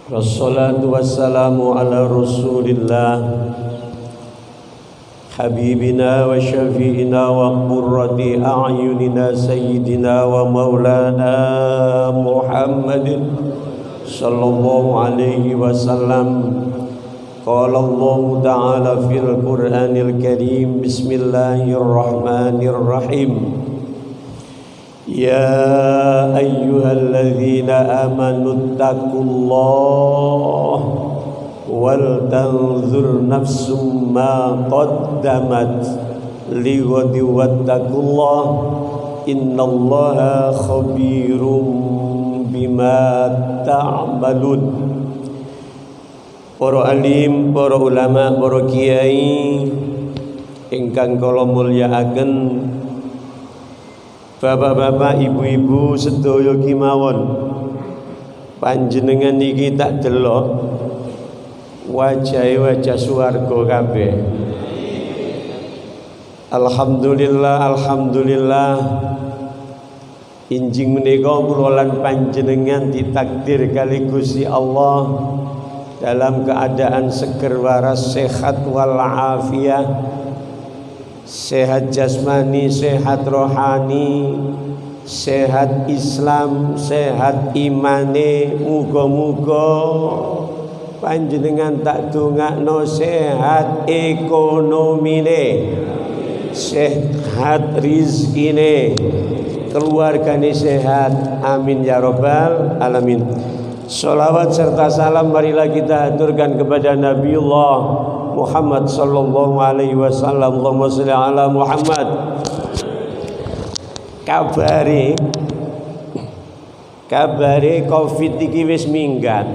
Wassalatu wassalamu ala rasulillah Habibina wa syafi'ina wa qurrati a'yunina sayyidina wa maulana Muhammadin sallallahu alaihi wasallam. Qala Allah ta'ala fil Qur'anil Karim, bismillahirrahmanirrahim. Ya ayyuhalladzina amanu taqullaha wal tanzur nafsum ma qaddamat lighadin wattaqullaha innallaha khabirum bima ta'malun. Para alim, para ulama, para kiai ingkang kula mulyakaken, bapak-bapak, ibu-ibu sedaya kimawon, panjenengan iki tak delok wajah swarga kabeh. Alhamdulillah, alhamdulillah. Injing menika kula lan panjenengan ditakdir kali Gusti Allah dalam keadaan seger waras, sehat wal afiyah. Sehat jasmani, sehat rohani, sehat Islam, sehat imane. Muga-muga panjenengan tak dongakno sehat ekonomine, sehat rizkine, keluargane sehat. Amin ya rabbal alamin. Sholawat serta salam marilah kita haturkan kepada Nabiullah Muhammad sallallahu alaihi wasallam. Allahumma sholli ala Muhammad. Kabare Covid iki wis minggat.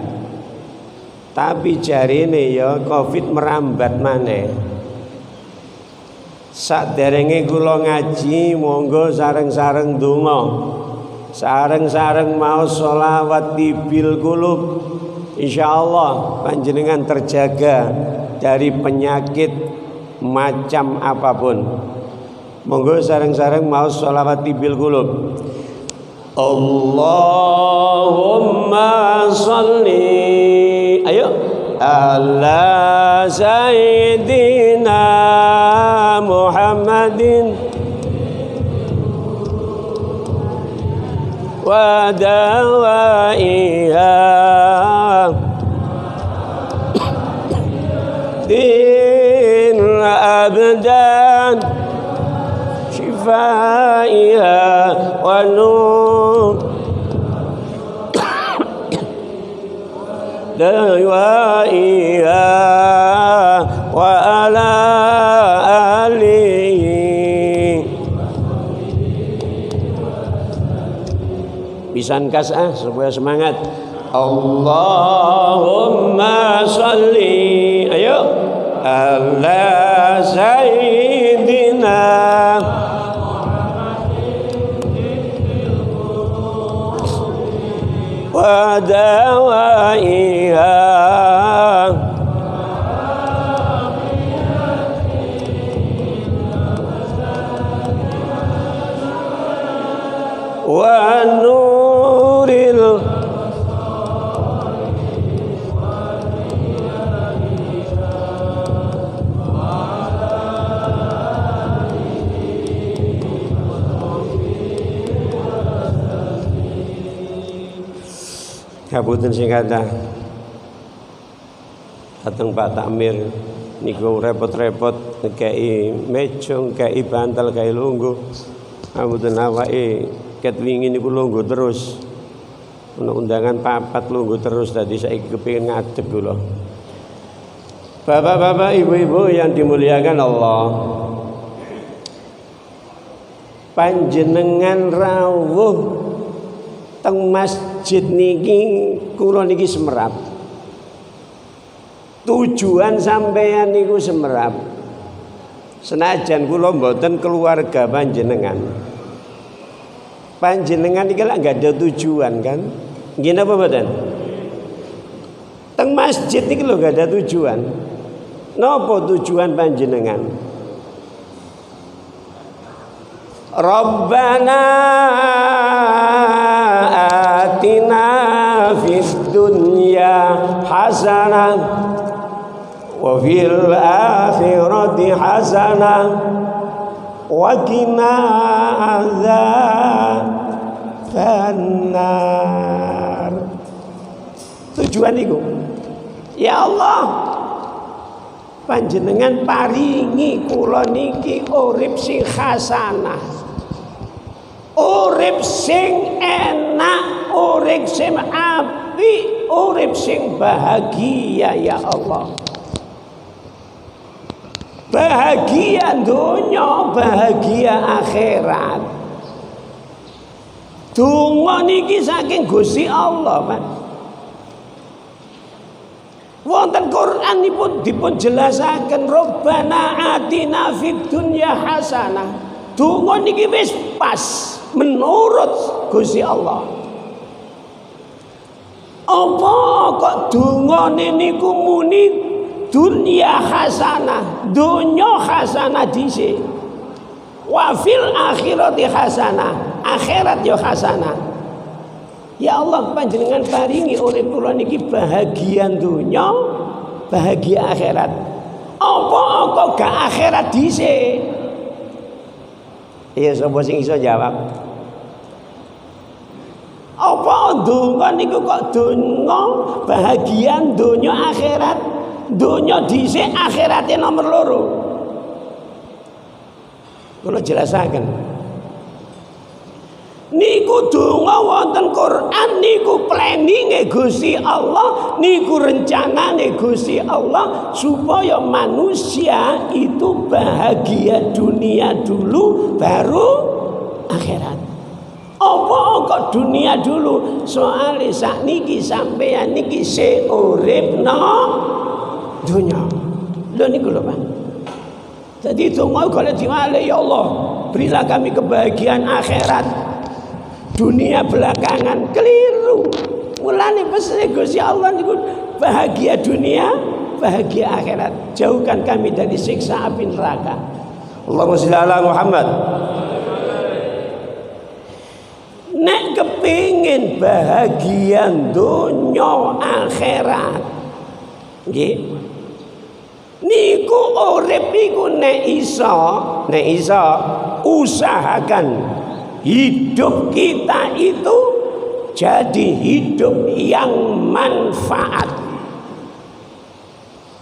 Tapi jarine ya Covid merambat maneh. Saderenge kula ngaji, monggo sareng-sareng donga. Sareng-sareng mau sholawat tibil qulub. Insyaallah panjenengan terjaga dari penyakit macam apapun. Monggo sareng-sareng mau sholawat tibil qulub. Allahumma sholli ayo ala sayyidina Muhammadin wa dawaiha din abdan shifaiha wa nur dawaiha wa ala alihi. Pisan kas supaya semangat. Allahumma sholli ayo ala sayyidina wa dawaiha wa nuril Kabupaten sing kathah dateng Pak Takmir niku repot-repot ngekei meja, ngekei bantal, ngekei lungguh. Kabupaten awake ket wingi niku lungguh terus. Ono undangan papat lungguh terus, dadi saiki kepengin ngadeg kula. Bapak-bapak, ibu-ibu yang dimuliakan Allah, panjenengan rawuh teng masjid niki kula niki semerap. Tujuan sampeyan niku semerap. Senajan kula mboten keluarga panjenengan. Panjenengan iki lak enggak ada tujuan kan? Nggih napa mboten? Teng masjid niki lho enggak ada tujuan. Napa tujuan panjenengan? Rabbana atina fid dunya hasanah wa fil akhirati hasanah wa qina adzabannar. Tujuan itu, ya Allah, panjenengan paringi kula niki urip sing hasanah, urip sing enak, urip sing apik, urip sing bahagia ya Allah. Bahagia dunya, bahagia akhirat. Donga niki saking Gusti Allah, Pak. Wonten Quran dipun jelasaken Rabbana atina fid dunya hasanah. Donga niki wis pas menurut Gusti Allah. Apa kok dongane niku muni dunya hasanah, dunya hasanah dhisik. Wa fil akhirati hasanah, akhirat yo hasanah. Ya Allah, panjenengan paringi urip kula niki bahagia dunya, bahagia akhirat. Apa kok gak akhirat dhisik? Ya sapa sing iso jawab? Apa donga niku kok donga bahagia dunya akhirat? Dunya dhisik, akhirate nomor loro. Kula jelasaken. Niku donga wonten Quran, niku planninge Gusti Allah, niku rencanane Gusti Allah supaya manusia itu bahagia dunia dulu baru akhirat. Apa kok dunia dulu? Soale sakniki sampeyan niki sik uripna dunia. Lho niku lho, Pak. Jadi donga kalau diwale, ya Allah, berilah kami kebahagiaan akhirat. Dunia belakangan keliru. Mulane pesene Gusti Allah niku bahagia dunia, bahagia akhirat. Jauhkan kami dari siksa api neraka. Allahumma sholli ala Muhammad. Nek kepingin bahagia dunia akhirat, nggih, niku urip iku nek iso usahakan hidup kita itu jadi hidup yang manfaat.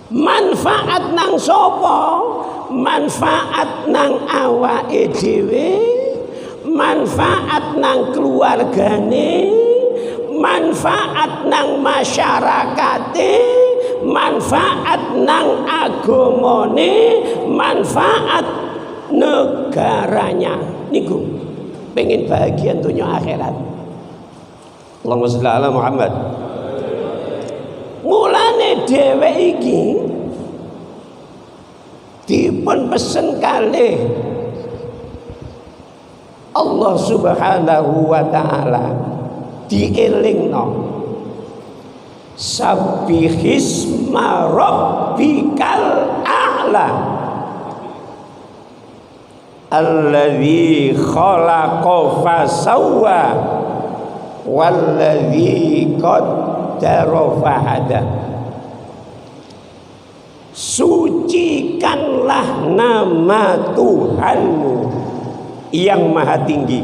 Manfaat nang sapa? Manfaat nang awake dhewe, manfaat nang keluargane, manfaat nang masyarakate, manfaat nang agamane, manfaat negaranya. Niku pengen bahagia dunia akhirat. Allahumma sholli ala Muhammad. Mulane dhewe iki dipun pesen kalih Allah Subhanahu wa taala, dielingno sabbihisma rabbikal a'la alladzi khalaqa fasawwa walladzi qaddara fahada. Sucikanlah nama Tuhanmu yang maha tinggi,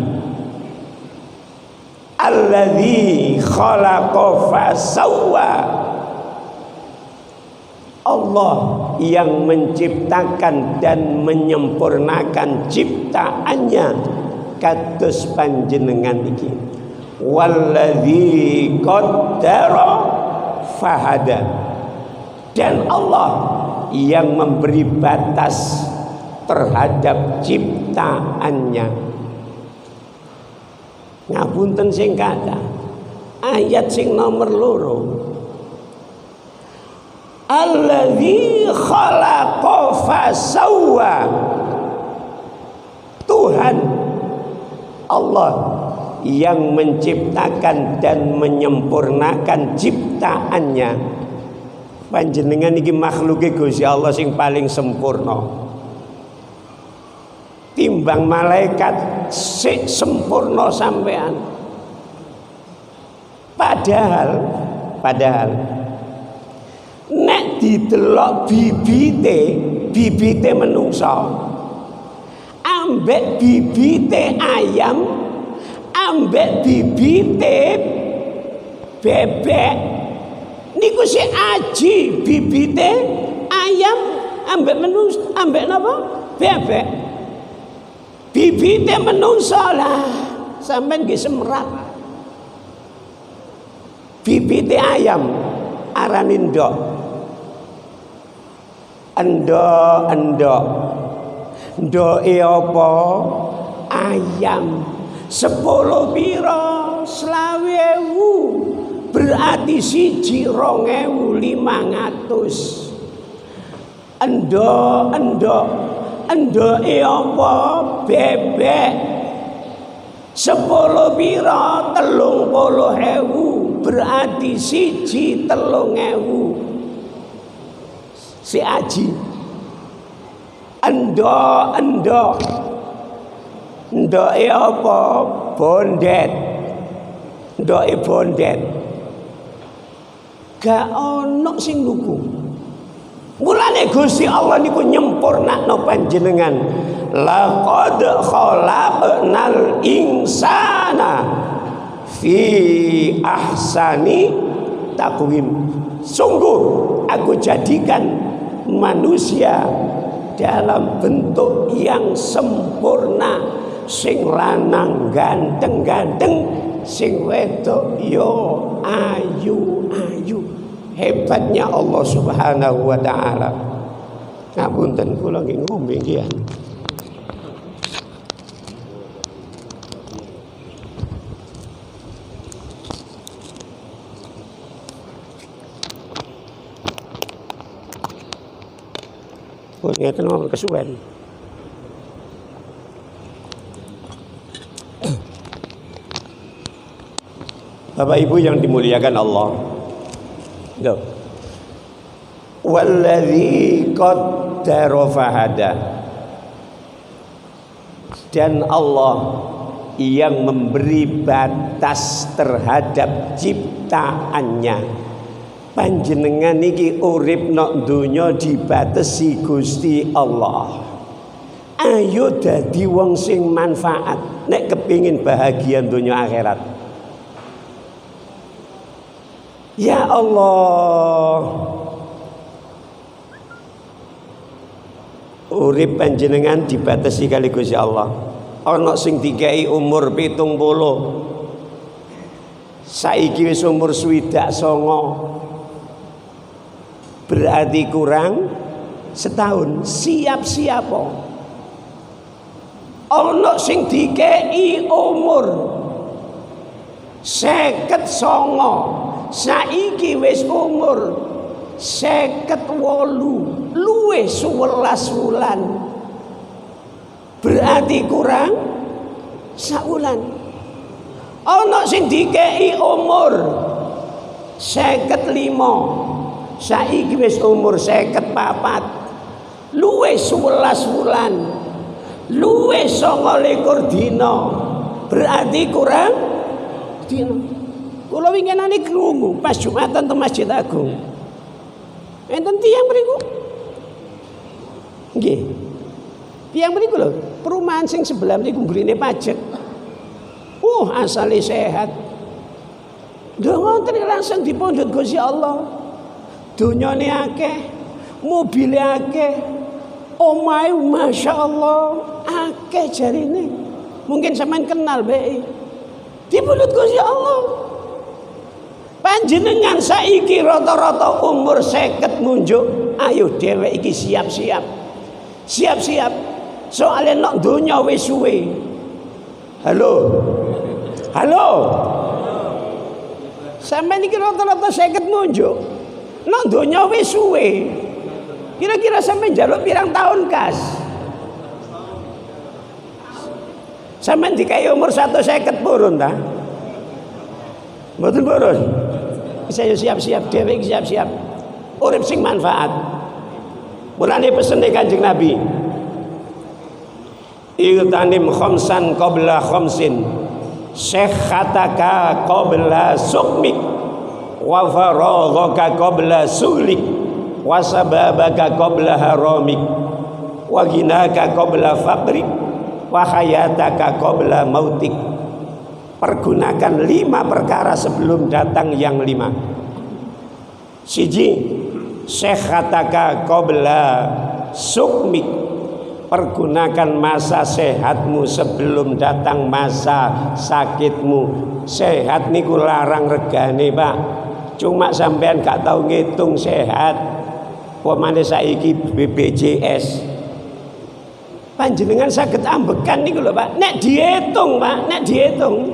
alladzi khalaqa fasawwa, Allah yang menciptakan dan menyempurnakan ciptaannya kados panjenengan iki, walladzi qaddara fahada, dan Allah yang memberi batas terhadap ciptaannya. Ngapunten sing kathah, ayat sing nomor 2, alladzi khalaqa fasawwa, Tuhan Allah yang menciptakan dan menyempurnakan ciptaannya. Panjenengan iki makhluke Gusti Allah sing paling sempurna. Timbang malaikat sik sempurna sampean. Padahal nek didelok bibite menungso ambek bibite ayam ambek bibite bebek niku sik aji bibite ayam ambek menungso ambek napa bebek bibite menungso lah sampean nggih semrat bibite ayam arane ndok ndoke apa ayam 10 pira 20.000 berarti siji 2.500 endoke apa bebek 10 pira 30.000 berarti siji 3.000 si aji ndoke apa bondet gak ono sing nuku mulane Gusti Allah niku nyempurnakno panjenengan laqad khalaqnal insana fi ahsani taqwim sungguh aku jadikan manusia dalam bentuk yang sempurna sing lanang ganteng-ganteng sing wedok yo ayu-ayu hebatnya Allah Subhanahu wa taala. Ngapunten kula nggih ngombe nggih. Ngeten mawon kesuwen. Bapak Ibu yang dimuliakan Allah. Loh. Wallazi qaddara fahada. Dan Allah yang memberi batas terhadap ciptaannya. Panjenengan iki urip nok donya dibatesi Gusti Allah. Ayo dadi wong sing manfaat nek kepingin bahagia donya akhirat. Ya Allah, urip panjenengan dibatasi kali Gusti Allah. Ana sing dikai umur 70. Saiki wis umur 29. Berarti kurang setahun. Siap-siap. Ana sing dikei umur 59. Saiki wis umur 58, luwih 11 wulan. Berarti kurang saulan. Ana sing dikei umur 55. Saiki wis umur 54. Luwih 11 wulan. Luwih 29 dina. Berarti kurang dina. Kula winginane krungu pas Jumatan teng Masjid Agung. Enten tiyang mriku. Nggih. Tiyang mriku lho, perumahan sing sebelah mriku mrene pajak. Asale sehat. Ngoten langsung dipundhut Gusti Allah. Donyane akeh, mobile akeh. Omahe masyaallah akeh jarine. Mungkin sampean kenal bae. Dipundhut Gusti Allah. Panjenengan saiki rata-rata umur 50 munjuk. Ayo dhewek iki siap-siap. Siap-siap. Soale nek donya wis suwe. Halo. Sampeyan iki rata-rata 50 munjuk. Nek donya wis suwe. Kira-kira sampeyan njaluk pirang tahun kas? Sampeyan dikai umur 150 purun ta? Mboten purun. Saya siap-siap dhewe siap-siap. Urip sing manfaat. Mulane pesene Kanjeng Nabi. Igtanim khamsan qabla khamsin. Syekhataka qabla sukmik wa faraghaka qabla sulik wa sababaka qabla haramik wa ghinaka qabla faqrik wa hayataka qabla mautik. Pergunakan 5 perkara sebelum datang yang 5. Siji, syekhataka qabla sukmik. Pergunakan masa sehatmu sebelum datang masa sakitmu. Sehat niku larang regane, Pak. Cuma sampean gak tahu ngitung sehat. Pemane saiki BPJS. Panjenengan saged ambekan niku lho, Pak. Nek dihitung, Pak, nek dihitung.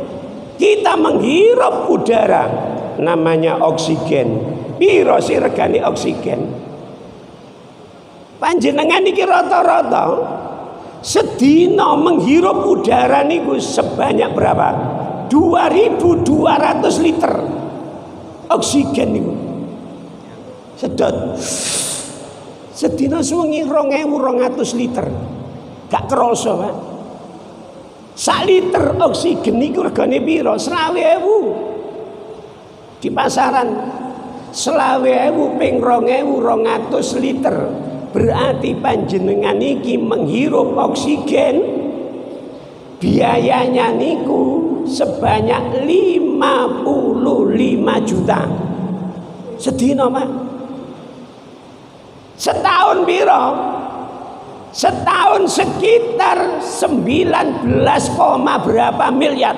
Kita menghirup udara namanya oksigen. Piro sih regane oksigen? Panjenengan iki rata-rata sedina menghirup udara niku sebanyak berapa? 2.200 liter oksigen niku. Sedot. Sedina suwengi 2.200 liter. Gak kerasa, Pak. 1 liter oksigen niku regane piro? 20.000. Di pasaran 20.000 ping 2.200 liter. Berarti panjenengan iki menghirup oksigen biayanya niku sebanyak 55 juta sedina, Pak. Setahun piro? Setahun sekitar 19, berapa miliar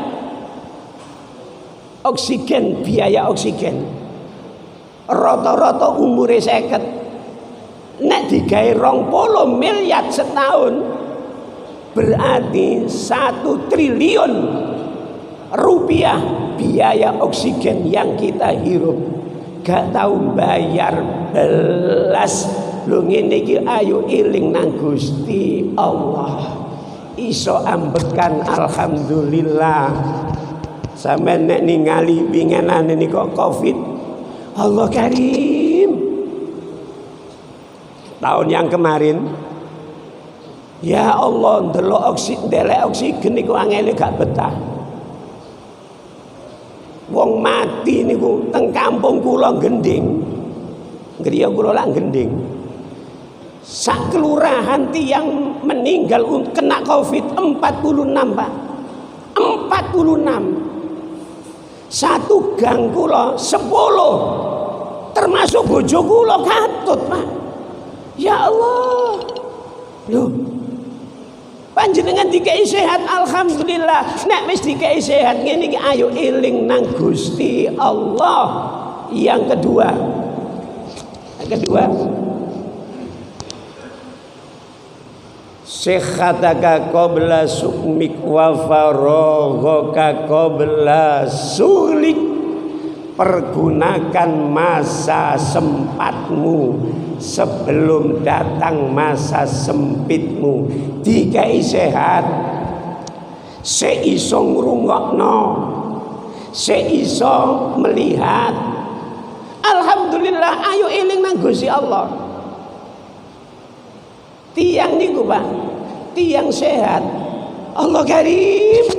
oksigen, biaya oksigen. Rata-rata umure 50. Nek digawe 20 miliar setahun berarti 1 triliun rupiah biaya oksigen yang kita hirup. Gak tahu bayar belas. Lu ngene iki ayo eling nang Gusti Allah. Iso ambekan alhamdulillah. Sampeyan nek ningali pingenane niku Covid. Allah Karim. Tahun yang kemarin, ya Allah, ndelok oksigen niku angele gak betah. Wong mati niku teng kampung kula Gending. Griya kula lak Gending. Sak kelurahan tiyang meninggal kena Covid 46, Pak. 46. Satu gang kula 10. Termasuk bojo kula katut, Pak. Ya Allah. Loh. Panjenengan dikai sehat alhamdulillah. Nek wis dikai sehat ngene iki ayo eling nang Gusti Allah. Yang kedua. Syekhataka qabla sukmik wa faraghaka qabla sulik. Pergunakan masa sempatmu sebelum datang masa sempitmu. Dikai sehat, seiso ngrungokno, seiso melihat. Alhamdulillah, ayo eling nang Gusti Allah. Tiang niku, Pak, tiang sehat. Allah Karim.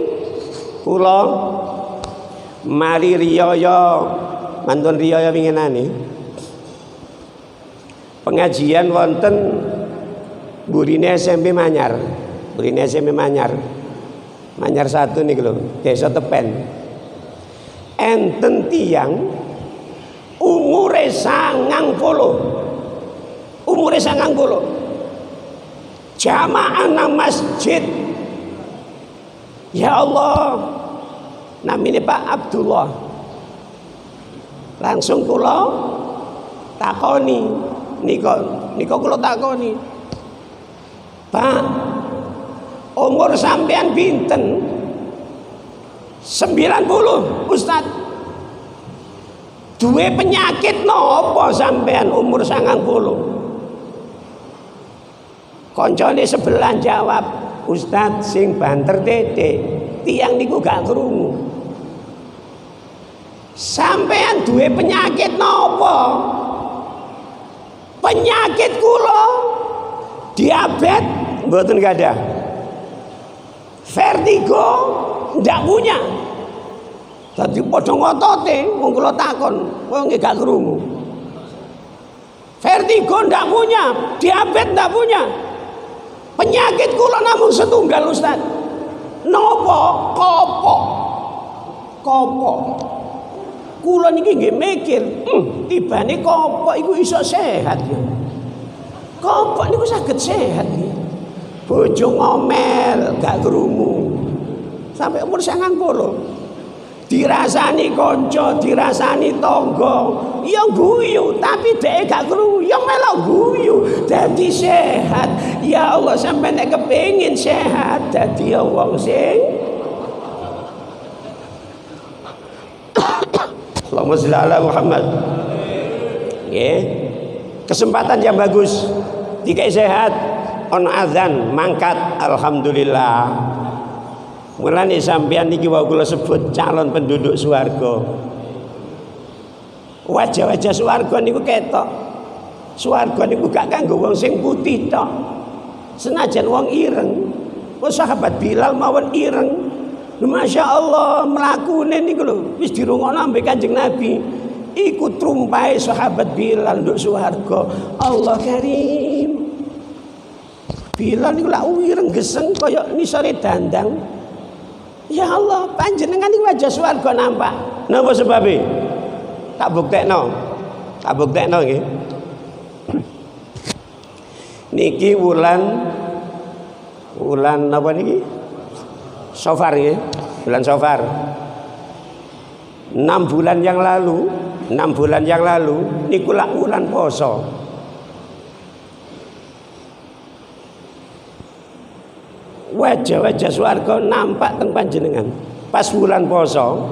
Kula mari riyaya, mantun riyaya winginane. Pengajian wonten burine SMP Manyar. Burine SMP Manyar. Manyar 1 niku lho, Desa Tepen. Enten tiyang umure 90. Umure 90. Jamaah nang masjid. Ya Allah. Namine Pak Abdullah. Langsung kula takoni, nika kula takoni. Pak, umur sampean pinten? 90, Ustaz. Duwe penyakit napa sampean umur 90? Koncone sebelah jawab, Ustaz sing banter titik, tiang niku gak krungu. Sampean duwe penyakit napa? Penyakit kula diabetes mboten gadah. Vertigo ndak punya. Dadi padha ngotote wong kula takon, wong gak krungu. Vertigo ndak punya, diabetes ndak punya. Penyakit kula namung setunggal Ustaz. Napa? Kopok. Kula niki nggih mikir, tibane kopok iku iso sehat ya. Kopok niku saged sehat ya. Bojo ngomel, gak krungu. Sampai umur 90. Dirasani kanca, dirasani tangga, ya guyu, tapi dhek gak krungu, ya melok guyu, dadi sehat. Ya Allah, sampeyan nek kepengin sehat dadi wong sing Allahumma sholli ala Muhammad. Nggih. Kesempatan yang bagus, dikai sehat, ono azan mangkat, alhamdulillah. Mulane sampeyan niki wau kula sebut calon penduduk swarga. Wajah-wajah swarga niku ketok. Swarga niku gak kanggo wong sing putih tok. Senajan wong ireng, sahabat Bilal mawon ireng. Masya Allah mlakune niku lho wis dirungokno ambek Kanjeng Nabi. Iku trumpahe sahabat Bilal nduk swarga. Allah Karim. Bilal niku lak ireng geseng kaya nisore dandang. Ya Allah, panjenengan iki wajah swarga nampak. Napa sebabe? Tak buktekno nggih. Niki wulan napa niki? Safar nggih. Bulan Safar. 6 bulan yang lalu niku lak wulan poso. Wajah-wajah swarga nampak teng panjenengan pas bulan poso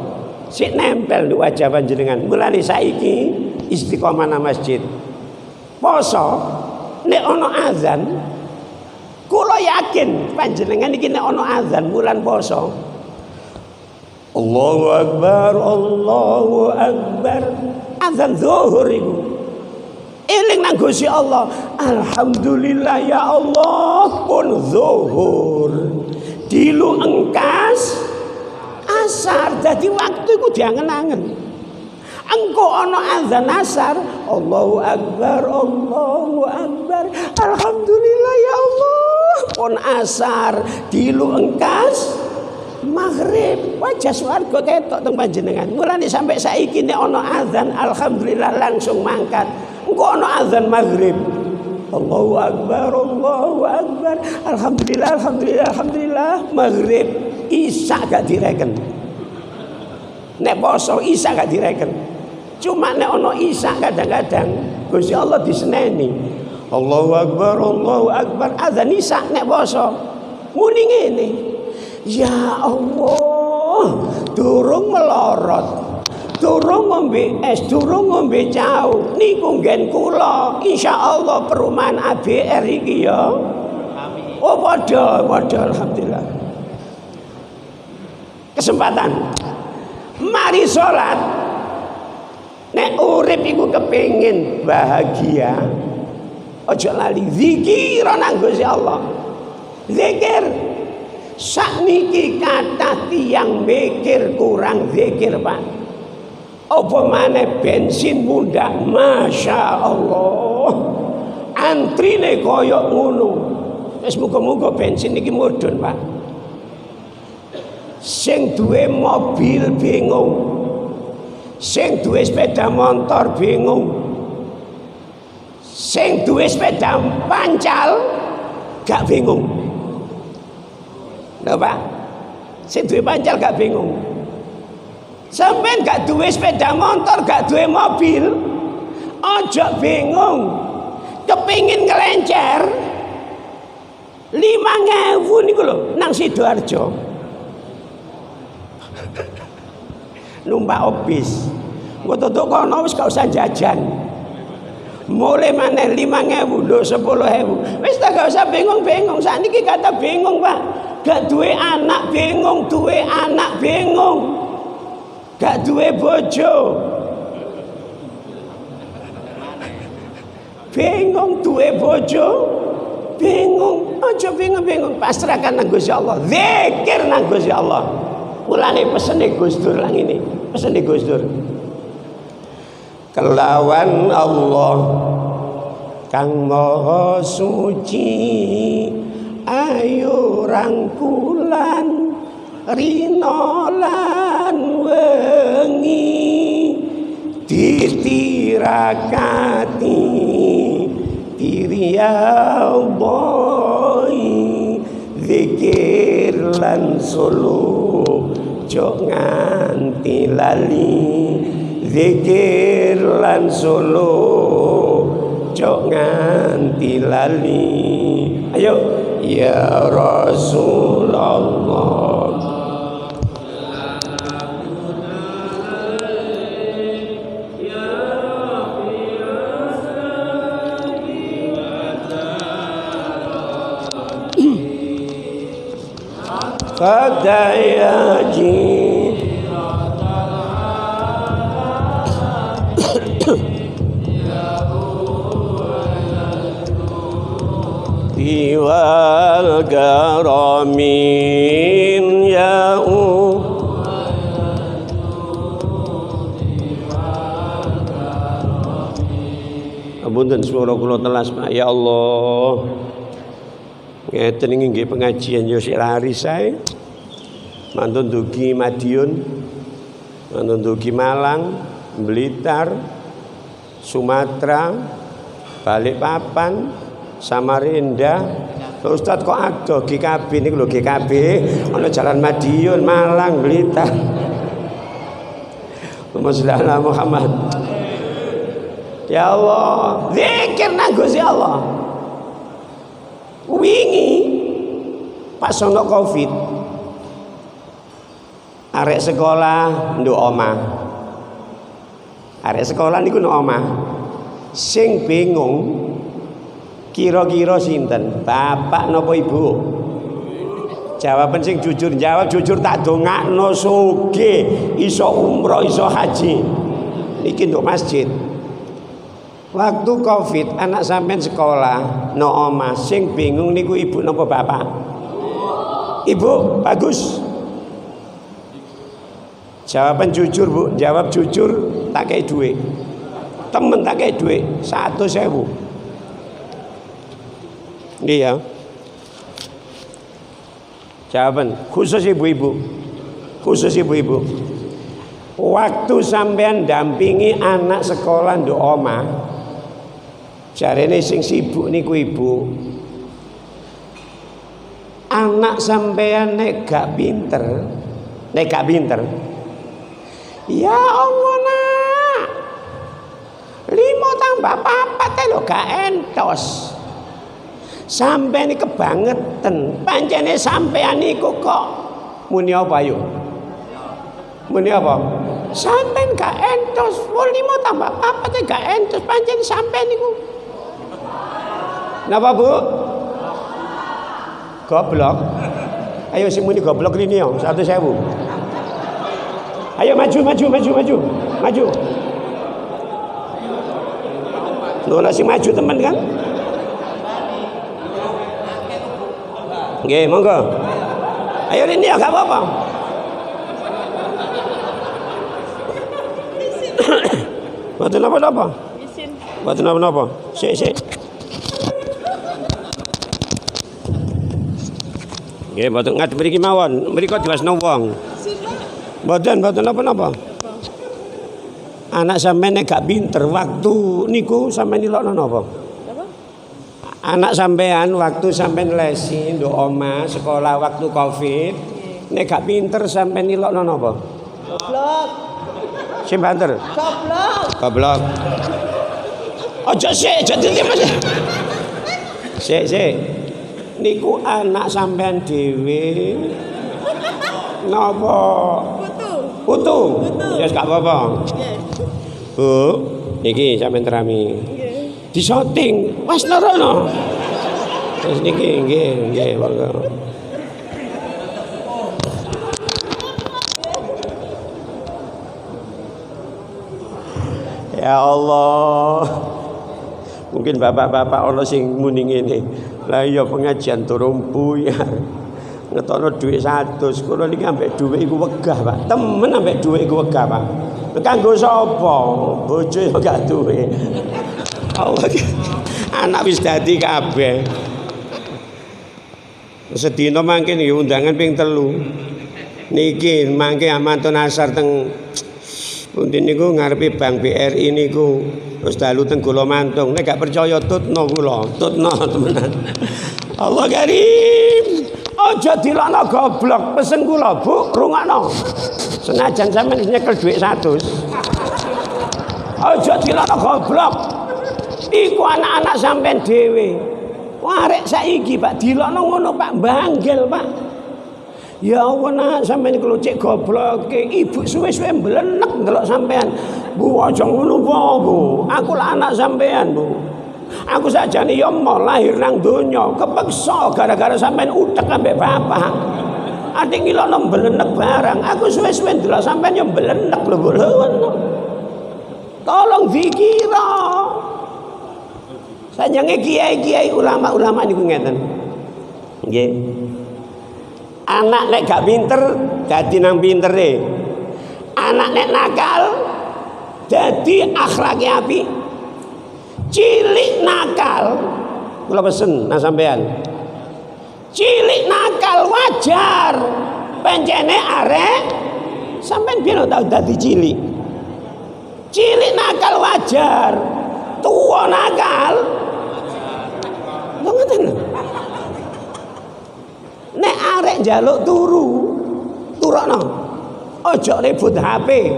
sik nempel di wajah panjenengan. Mulane saiki istiqomah nang masjid poso nek ana azan kula yakin panjenengan iki nek ana azan bulan poso Allahu Akbar azan zuhur iku eling nang Gusti Allah. Alhamdulillah ya Allah pun zuhur. Dilu engkas asar. Jadi waktu iku diangen-angen. Engko ana azan asar, Allahu Akbar. Alhamdulillah ya Allah pun asar. Dilu engkas maghrib. Wajah swarga ketok teng panjenengan. Mulane sampai saiki nek ana azan alhamdulillah langsung mangkat. Engko ana azan maghrib. Allahu Akbar. Alhamdulillah. Maghrib, isya gak direken. Nek poso isya gak direken. Cuma nek ana isya kadang-kadang Gusti Allah diseneni. Allahu Akbar. Azan isya nek poso. Muni ngene. Ya Allah, durung melorot. Durung ngombe es, durung ngombe jauh. Niku nggen kula, insyaallah perumahan ABR iki ya. Amin. Oh padha alhamdulillah. Kesempatan. Mari salat. Nek urip iku kepengin bahagia. Aja lali zikir nang Gusti Allah. Zikir. Sakniki kata tiyang mikir kurang zikir, Pak. Apa maneh bensin mundak, masya Allah. Antrine koyok ngono. Wis muga-muga bensin iki mudhun, Pak. Sing duwe mobil bingung. Sing duwe sepeda motor bingung. Sing duwe sepeda pancal gak bingung. Lho, Pak. Sing duwe pancal gak bingung. Sampeyan gak duwe sepeda motor, gak duwe mobil, ojo bingung. Kepingin ngelencer 5.000 niku lho nang Sidoarjo. Numpak bis. Engko tutuk kono wis gak usah jajan. Mulai maneh 5.000 lho 10.000. Wis gak usah bingung-bingung. Sakniki kata bingung, Pak. Gak duwe anak bingung, duwe anak bingung. Gak duwe bojo bingung, duwe bojo bingung. Aja bingung-bingung, pasrahkan nang Gusti Allah, zikir nang Gusti Allah. Mulane pesene Gus Dur lang ini, pesene Gus Dur. Kelawan Allah kang maha suci ayo rangkulan rino lan wengi ditirakati diriyaudhoi zikir lan solo jok nganti lali zikir lan solo jok nganti lali. Ayo ya Rasulullah Fadayaji Diwal garamin ya'u Apunten swara kula telas Pak. Ya Allah. Ngeten iki nggih pengajian yo sik lari sae. Mantun dugi Madiun, mantun dugi Malang, Blitar, Sumatera, Balikpapan, Samarinda. Ustaz kok ada GKB niku lho GKB ana Jalan Madiun, Malang, Blitar. Allahumma Muhammad. Ya Allah, zikir nang Gusti Allah. Wingi pas ono Covid, arek sekolah nduk omah. Arek sekolah niku nduk omah. Sing bingung kira-kira sinten? Bapak napa ibu? Jawaban sing jujur, jawab jujur tak dongakno sugih, iso umroh, iso haji. Niki nduk masjid. Waktu Covid anak sampean sekolah no omah sing bingung niku ibu napa bapak? Ibu, bagus. Jawaban jujur Bu, jawab jujur tak kei duit. Temen tak kei duit 100.000. Iya. Jawaban khusus ibu-ibu. Khusus ibu-ibu. Waktu sampean dampingi anak sekolah nduk omah, jarene sing sibuk niku ibu. Anak sampean nek gak pinter, ya Allah nak, 5 tambah 4 lho gak entos. Sampeyan iki kebangetan, pancene sampeyan niku kok muni apa yo? Muni apa? Sampeyan gak entos, 5 tambah 4 gak entos, pancen sampeyan niku. Napa Bu? Goblok. Ayo sing muni goblok rene yo 100.000. Ayo maju. Lho sing maju teman kan? Nggih, monggo. Ayo rene ya gak apa-apa. Mboten napa-napa. Mboten napa-napa. Sik. Nggih, mboten ngadep mriki mawon. Mriko diwasno wong. Mboten napa-napa. Anak sampeyan nek gak pinter waktu niku sampeyan nilokno napa? Anak sampean waktu sampean lesi nduk omah sekolah waktu Covid, nek gak pinter sampean nilokno napa? Goblok. Sing banter. Goblok. Aja sik, aja dite Mas. Sik. Niku anak sampean dhewe. Napa? Putu. Ya gak apa-apa. Bu, niki sampean terami. Disoting, wis nerono. Terus niki nggih, monggo. Ya Allah. Mungkin bapak-bapak ana sing muni ngene. Lah iya pengajian turun buyar. ngetokno dhuwit 100. Kula niki ambek dhuwit iku wegah, Pak. Temen ambek dhuwit iku wegah, Pak. Kanggo sapa? Bojo yo gak duwe. Allah anak wis dadi kabeh. Sedina mangke niki undangan ping 3. Niki mangke amantun asar teng pundi niku ngarepe Bank BRI niku terus dalu teng Golo Mantung. Nek gak percaya tutno kula, tutno temenan. Allah Karim. Aja dilokno goblok, pesen kula, Bu, rungokno. Senajan sampeyan nyekel dhuwit 100. Aja dilokno goblok. Iku anak-anak sampeyan dhewe. Arek saiki Pak dilokno ngono Pak, banggel Pak. Ya Allah nak sampeyan iku cek gobloke, ibu suwe-suwe mblenek ndelok sampeyan. Bu aja ngono Bu. Aku lah anak sampeyan, Bu. Aku sajane ya mau lahir nang donya, kepeksa gara-gara sampeyan utek ambek bapak. Ati ngilokno mblenek barang, aku suwe-suwe ndelok sampeyan ya mblenek lho, Bu. Tolong dikira. Sajange kiai-kiai ulama-ulama niku ngeten. Nggih. Anak nek gak pinter dadi nang pintere. Anak nek nakal dadi akhlake apik. Cilik nakal kula pesen nang sampean. Cilik nakal wajar. Pancene arek sampean biyen tau dadi cilik. Cilik nakal wajar. Tua nakal ngoten. Nek arek njaluk turokno. Aja ribut HP.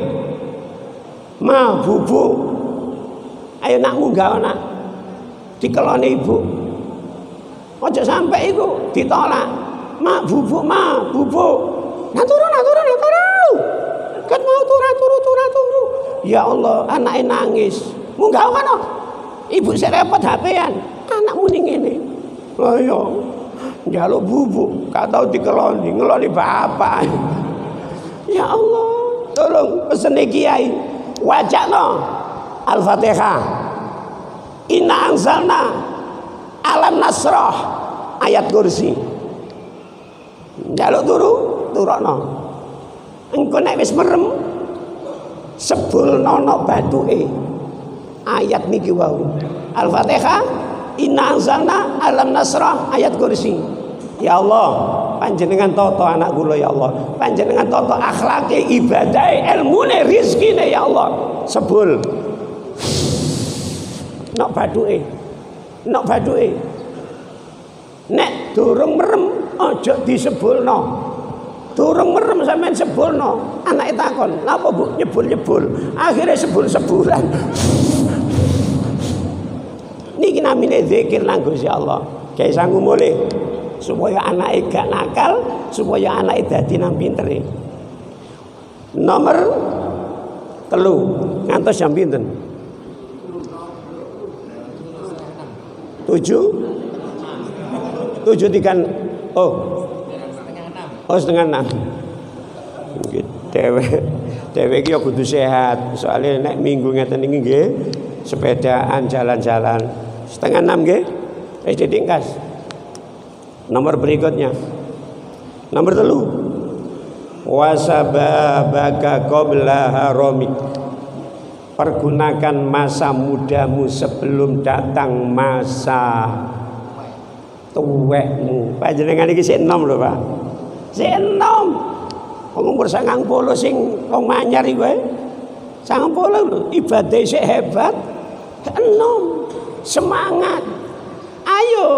Ma bubuk. Ayo nak munggah nak. Dikeloni ibu. Aja sampai iku ditolak. Ma bubuk, ma bubuk. Nah turu. Kan mau turu. Ya Allah, anake nangis. Munggah kono. Ibu sik repot HP-an. Anakmu ning ngene. Lah iya. Njaluk bubuk, gak tau dikeloni, ngeloni bapak. Ya Allah, tolong pesene kiai, wajahno Al-Fatihah. Inna anzalna alam nasrah ayat kursi. Njaluk turokno. Engko nek wis merem sebulno batuke. Ayat niki wau. Al-Fatihah, inna anzalna alam nasrah ayat kursi. Ya Allah, panjenengan toto anak kula ya Allah. Panjenengan toto akhlake, ibadahe, ilmune, rezekine ya Allah. Sebul. Nok baduke. Nek durung merem aja disebulno. Durung merem sampean sebulno. Anake takon, "Napa Bu nyebul-nyebul?" Akhire sebul-sebulan. Niki namine zikir nang Gusti Allah. Kae sanggup mulih supaya anake gak nakal, supaya anake dadi nang pintere. Nomor 3 ngantos jam pinten? 7 tikan. Oh, setengah 6. Dewe iki ya kudu sehat. Soale nek minggu ngeten iki nggih sepedaan jalan-jalan. Setengah 6 nggih. Wis ditingkas. Nomor berikutnya. Nomor 3. Wasababaka qabla haramik. Pergunakan masa mudamu sebelum datang masa tuwekmu. Panjenengan iki sik enom lho, Pak. Sik enom. Wong umur 90 sing wong anyar iki wae. 90 lho, ibadah sik hebat. Enom. Semangat. Ayo.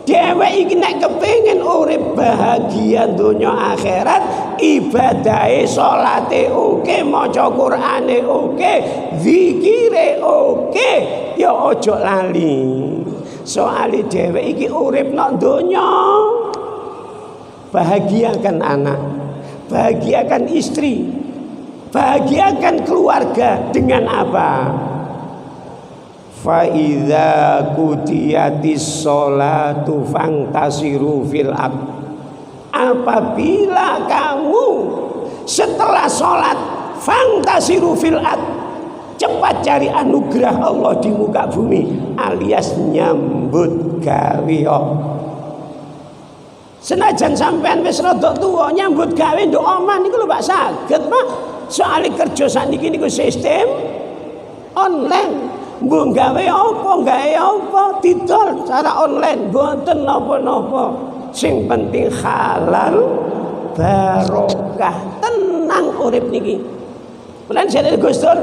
Dhewek iki nek kepengin urip bahagia donya akhirat, ibadahe salate oke, maca Qur'ane oke, zikire oke, ya aja lali. Soale dhewek iki urip nang donya. Bahagiakan anak, bahagiakan istri, bahagiakan keluarga dengan apa? Fa idza qudiyatis sholatu fantasiru fil ard. Apabila kamu setelah sholat fantasiru fil ard, cepat cari anugerah Allah di muka bumi alias nyambut gawe. Senajan sampean wis rada tuwa nyambut gawe nduk omah niku lho Pak saged, Pak. Soale kerja sakniki niku sistem online. Mbok gawe apa didol cara online mboten napa-napa. Sing penting halal barokah, tenang urip niki. Lan jare Gus Dur,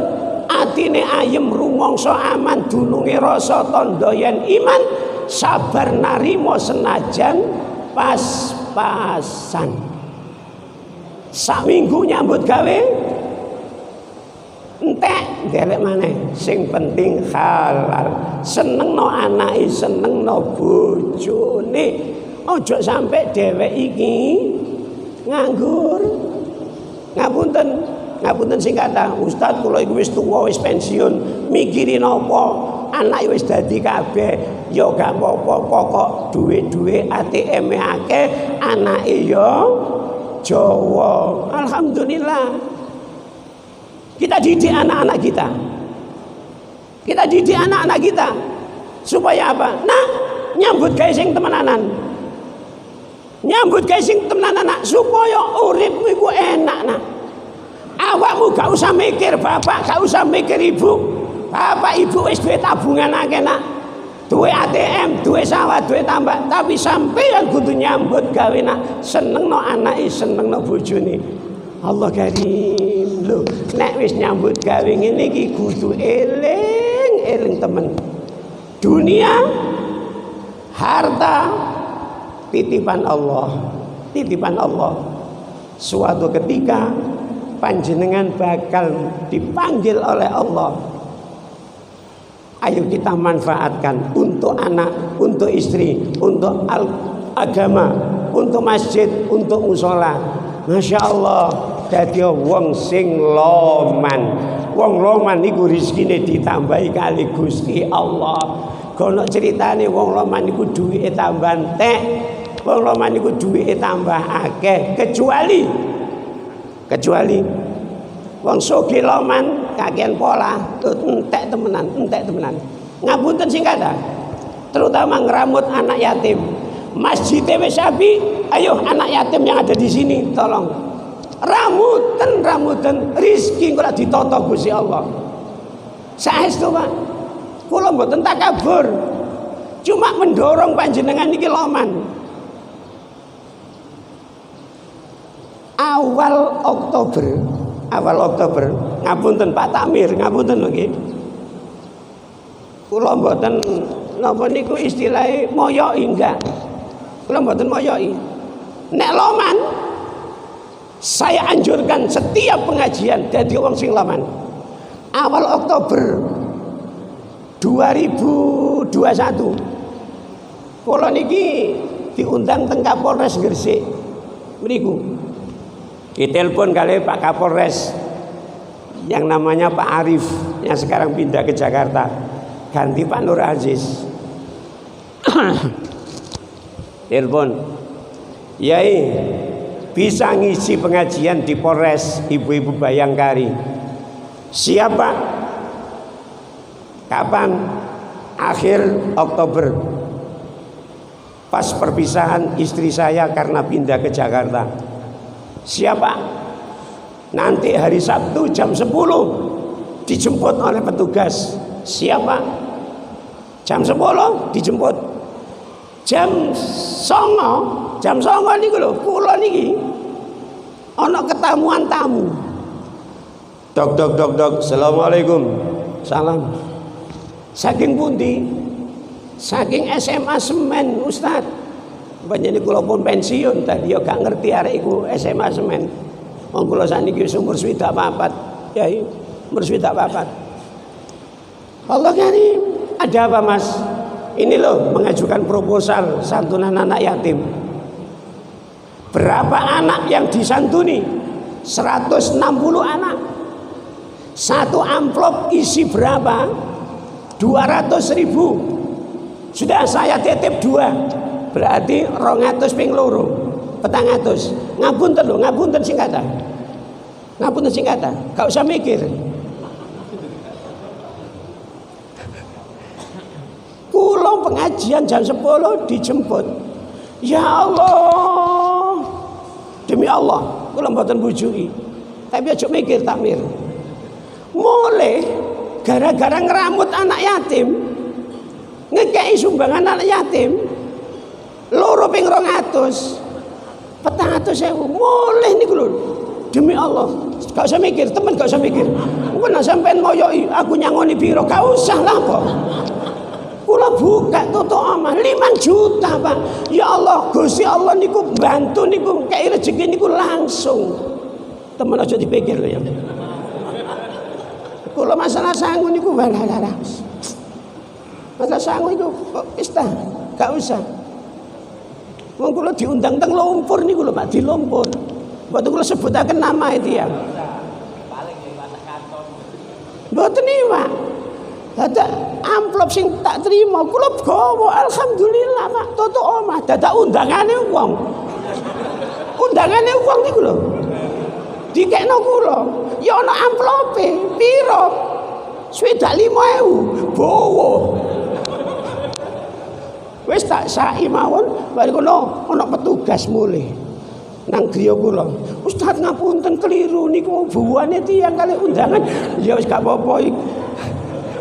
atine ayem rumangsa aman, dununge rasa tandha yen iman, sabar narima senajan pas-pasan. Sak minggu nyambut gawe entek ndelek maneh. Sing penting halal. Senengno anake, senengno bojone. Ojo sampai dhewek iki nganggur. Ngapunten sing kata Ustaz, kula iku wis tuwa, wis pensiun, mikirin apa? Anak wis dadi kabeh. Ya gak apa-apa, pokok duwe-duwe ATM-e akeh, anake ya Jawa. Alhamdulillah. Kita didik anak-anak kita. Kita didik anak-anak kita supaya apa? Nah, nyambut gawe sing temenanan. Nyambut gawe sing temenanan supaya uripmu iku enak, nak. Awakmu gak usah mikir bapak, gak usah mikir ibu. Bapak ibu wis duwe tabungan akeh, nak. Duwe ATM, duwe sawah, duwe tambak, tapi sampeyan kudu nyambut gawe, nak. Senengno anake, senengno bojone. Allah karim lho. Nek wis nyambut gawe ngene iki kudu eling temen. Dunia harta titipan Allah. Titipan Allah. Suatu ketika panjenengan bakal dipanggil oleh Allah. Ayo kita manfaatkan untuk anak, untuk istri, untuk agama, untuk masjid, untuk musola. Masya Allah, dadi wong sing loman. Wong loman niku rezekine ditambahi kali Gusti Allah. Kono ceritane wong loman niku duwike tambah entek. Wong loman niku duwike tambah akeh, kecuali wong sugih loman kakean pola, entek temenan. Ngapunten sing kata, terutama ngeramut anak yatim. Masjid wis sapi, ayo anak yatim yang ada di sini tolong ramutan rizki kula ditata Gusti Allah. Saestu Pak, kula mboten takabur, cuma mendorong panjenengan niki loman. Awal Oktober, ngapunten Pak Takmir, ngapunten nggih. Kula mboten napa niku istilahé moyoki enggak. Kula mboten moyoki. Nek loman, saya anjurkan setiap pengajian dadi wong sing loman. Awal Oktober 2021 kula niki diundang teng Kapolres Gresik mriku. Ditelepon kali Pak Kapolres yang namanya Pak Arif yang sekarang pindah ke Jakarta, ganti Pak Nur Aziz. Telepon, Yai bisa ngisi pengajian di Polres Ibu-ibu Bayangkari. Siapa? Kapan? Akhir Oktober. Pas perpisahan istri saya karena pindah ke Jakarta. Siapa? Nanti hari Sabtu jam 10 dijemput oleh petugas. Siapa? Jam 10 dijemput. Jam 09 niku lho, kula niki ana ketamuan tamu. Dok, Assalamualaikum. Salam. Saking pundi? Saking SMA Semen, Ustaz. Panjenengan kula pun pensiun tadi ya gak ngerti arek iku SMA Semen. Wong kula sakniki umur 24, Yai, umur 24. Allah karim. Ada apa, Mas? Ini loh mengajukan proposal santunan anak yatim. Berapa anak yang disantuni? 160 anak. Satu amplop isi berapa? 200.000. Sudah saya titip 2. Berarti 200 ping loro. 400. Ngapunten singkata. Ngapunten singkata. Gak usah mikir. Pulau pengajian jam 10 dijemput. Ya Allah, demi Allah, kula mboten bujuki. Tapi aja mikir takmir. Mulai gara-gara ngeramut anak yatim, ngekei sumbangan anak yatim, loro ping 200, 400.000, mulai niku lho. Demi Allah, gak usah mikir, temen gak usah mikir. Kena sampean ngoyoki aku nyangoni piro, gak usah lah kok. Kula buka tutuk omah 5 juta, Pak. Ya Allah, Gusti Allah niku bantu niku kei rezeki niku langsung. Temen aja dipikir lho ya. Kula masalah sangu niku walah. Masalah sangu niku kok wis ta, gak usah. Wong kula diundang teng Lumpur niku lho, Pak, di Lumpur. Mboten kula sebutaken nama itu ya. Paling ya watak kantor. Mboten iki, Pak. Dadak amplop sing tak terima kula gawa alhamdulillah, Pak. Tutuk omah dadak undangane wong. Undangane wong niku lho. Dikekno kula. Ya ana amplope piro? Swidak 5.000. Bowo. Wis tak saki mawon, bari kono ana petugas mulih. Nang griya kula. Ustaz ngapunten keliru niku buwane tiyang kali undangan. Ya wis gak apa-apa iki.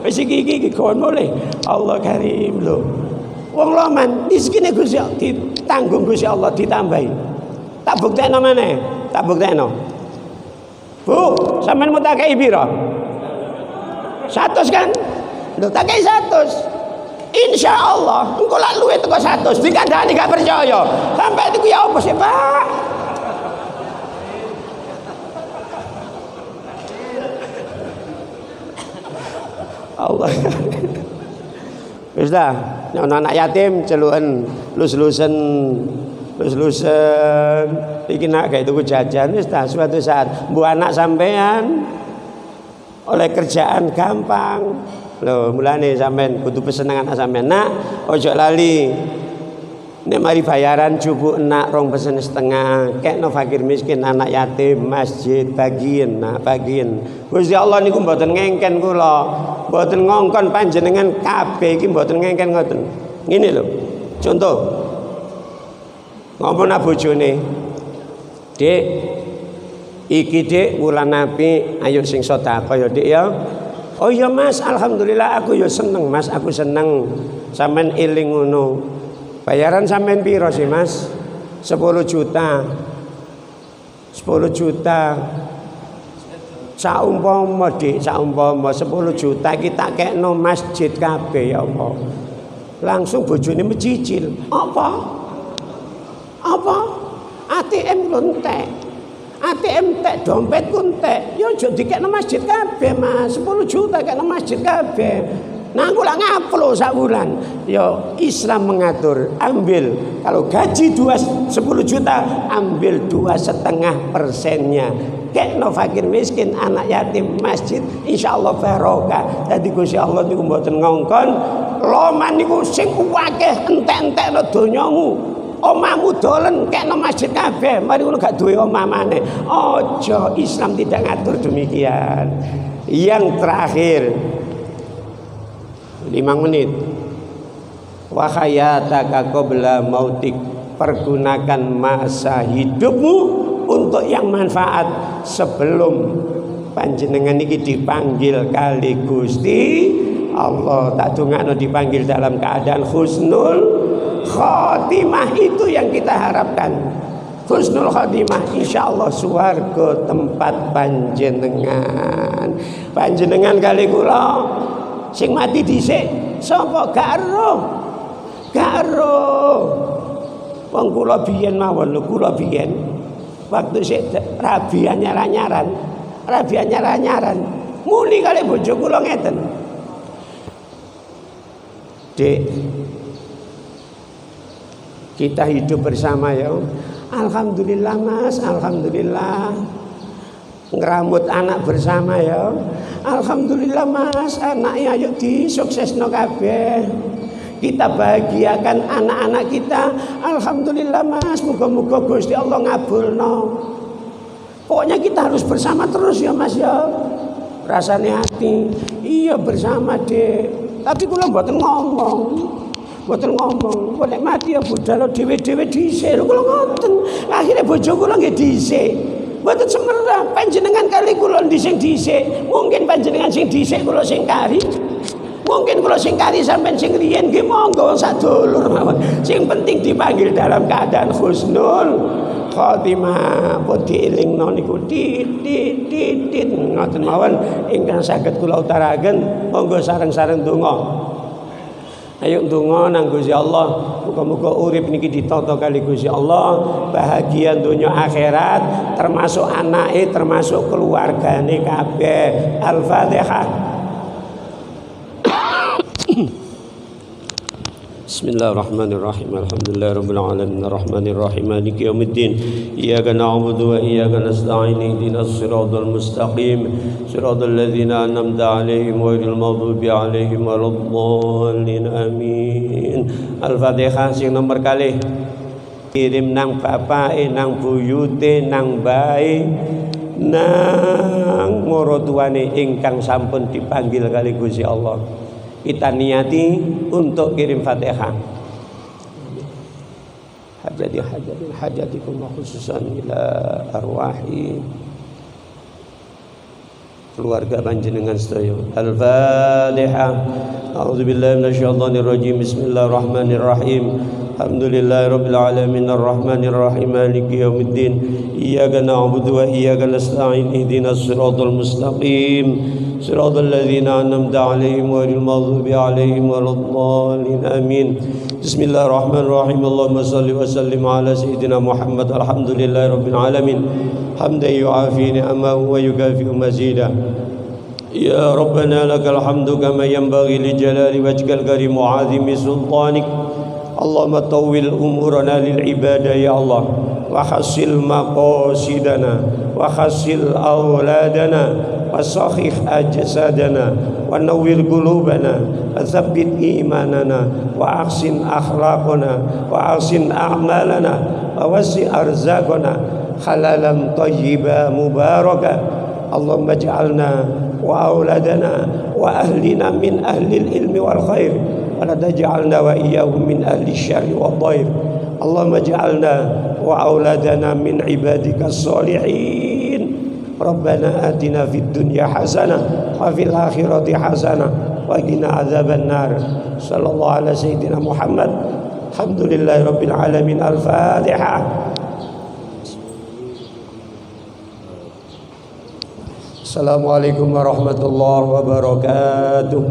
Wis iki kon mulih. Allah Karim lho. Wong loman rezekine Gusti Allah ditanggung Gusti Allah ditambahi. Tak buktekno meneh. Tak buktekno. Bu, sampean mau tak kei piro? 100 kan? Lho tak kei 100. Insya Allah engko lak luwe teko 100 dikandani gak percaya. Sampai niku ya apa sih, Pak? Allah. Wis dah, anak yatim celuken lus-lusen iki nak gawe tuku jajan wis dah suatu saat mbuh anak sampean oleh kerjaan gampang. Lho, mulane sampean kudu pesen anak sampean, nak ojo lali nek mari bayaran jupuk nak 2,5 kekno fakir miskin anak yatim masjid bagiin nak bagiin. Gusti Allah niku mboten ngengken kula, mboten ngongkon panjenengan kabeh iki mboten ngengken ngoten. Ngene lho. Contoh ngomong bojone, Dik, iki Dik wulan api, ayo sing sedekah ya Dik ya. Oh iya Mas, alhamdulillah aku ya seneng Mas, aku seneng. Sampean eling ngono. Bayaran sampean piro sih Mas? 10 juta. 10 juta. Saumpama Dik, saumpama 10 juta kita kekno masjid kabeh ya Allah. Langsung bojone mecicil. Apa? ATM lontek. ATM tek dompet kuntek. Yo aja dikekno masjid kabeh, Mas. 10 juta kekno masjid kabeh. Nah, aku lak ngaplo sak wulan. Yo Islam mengatur, ambil kalau gaji 10 juta, ambil 2,5%-nya. Kekno fakir miskin, anak yatim, masjid, insyaallah barokah. Dadi Gusti Allah niku mboten ngongkon, loman niku sing akeh entek-entekno donyamu. Omahmu dolen kekno masjid kabeh, mari ngono gak duwe omah maneh. Aja, Islam tidak ngatur demikian. Yang terakhir 5 menit. Wa hayataka qabla mautik, pergunakan masa hidupmu untuk yang manfaat sebelum panjenengan iki dipanggil kali Gusti Allah. Tak dongakno dipanggil dalam keadaan husnul khotimah, itu yang kita harapkan. Husnul khotimah, insyaallah swarga tempat panjenengan. Panjenengan kali kula sing mati dhisik sapa gak ero. Wong kula biyen mawon lho, kula biyen waktu sik rabi anyar-anyaran muni kali bojo kula ngeten. Dek, kita hidup bersama ya. Alhamdulillah Mas, alhamdulillah. Ngeramut anak bersama ya. Alhamdulillah Mas, anaknya ayo disuksesno kabeh. Kita bahagiakan anak-anak kita. Alhamdulillah Mas, muga-muga Gusti Allah ngabulno. Pokoknya kita harus bersama terus ya Mas ya. Rasane hati, iya bersama Dek. Tapi kula mboten ngomong. mboten ngomong, nek mati ya budal dhewe-dhewe dhisik lho kula ngoten. Akhire bojo kula nggih dhisik. Mboten semerah panjenengan kali kula dhisik-dhisik. Mungkin panjenengan sing dhisik kula sing kari. Mungkin kula sing kari sampean sing riyen nggih monggo sadulur mawon. Sing penting dipanggil dalam keadaan husnul khotimah. Pun dielingno niku titit ngoten mawon ingkang saged kula utaraken. Monggo sareng-sareng donga. Ayo ndonga nang Gusti Allah, muga-muga urip niki ditata kali Gusti Allah, bahagia dunya akhirat, termasuk anake, termasuk keluargane kabeh. Al-Fatihah. Bismillahirrahmanirrahim. Alhamdulillahirabbil alamin arrahmanir rahim maliki yaumiddin. Iyyaka na'budu wa iyyaka nasta'in. Ihdinas siratal mustaqim. Siratal ladzina an'amta 'alaihim ghairil maghdubi 'alaihim waladdallin. Amin. Al-Fatihah sing nomor kalih. Kirim nang bapake, nang buyute, nang bae, nang maratuwane ingkang sampun dipanggil kali Gusti Allah. Kita niati untuk kirim Fatihah. Hajatikum khususan ila arwahi keluarga panjenengan sedaya. Al-Fatihah. A'udzubillahi minasyaitonir rajim. Bismillahirrahmanirrahim. Alhamdulillahirabbil alamin arrahmanir rahim maliki yaumiddin. Iyyaka na'budu wa iyyaka nasta'in. Ihdinas siratal mustaqim. Siratal ladzina an'amta 'alaihim ghairil maghdubi 'alaihim waladdallin. Amin. Bismillahirrahmanirrahim. Allahumma shalli wa sallim ala sayyidina Muhammad. Alhamdulillahirabbil alamin. Hamdan yu'afi ni'amahu wa yukafi'u mazida. Ya Rabbana lakal hamdu kama yanbaghi li jalali wajhikal karim wa 'azimi sultanik. Allahumma tawwil umurana lil ibadah ya Allah, wa hasil maqasidana, wa hasil auladana, wa sahih ajsadana, wa nawwir qulubana, wa tsabbit imanana, wa ahsin akhlaqana, wa ahsin a'malana, wa wasi' arzaqana halalan tayyiba mubaraka. Allahumma ij'alna wa auladana wa ahlina min ahlil ilmi wal khair, wa la taj'alna wa iyyahum min ahli syarri wad dhair. Allahumma ij'alna wa auladana min ibadikas sholihin. Rabbana atina fid dunya hasanah wa fil akhirati hasanah wa qina adzaban nar. Sallallahu ala sayyidina Muhammad. Alhamdulillahirabbil alamin. Al-Fatihah. Assalamualaikum warahmatullahi wabarakatuh.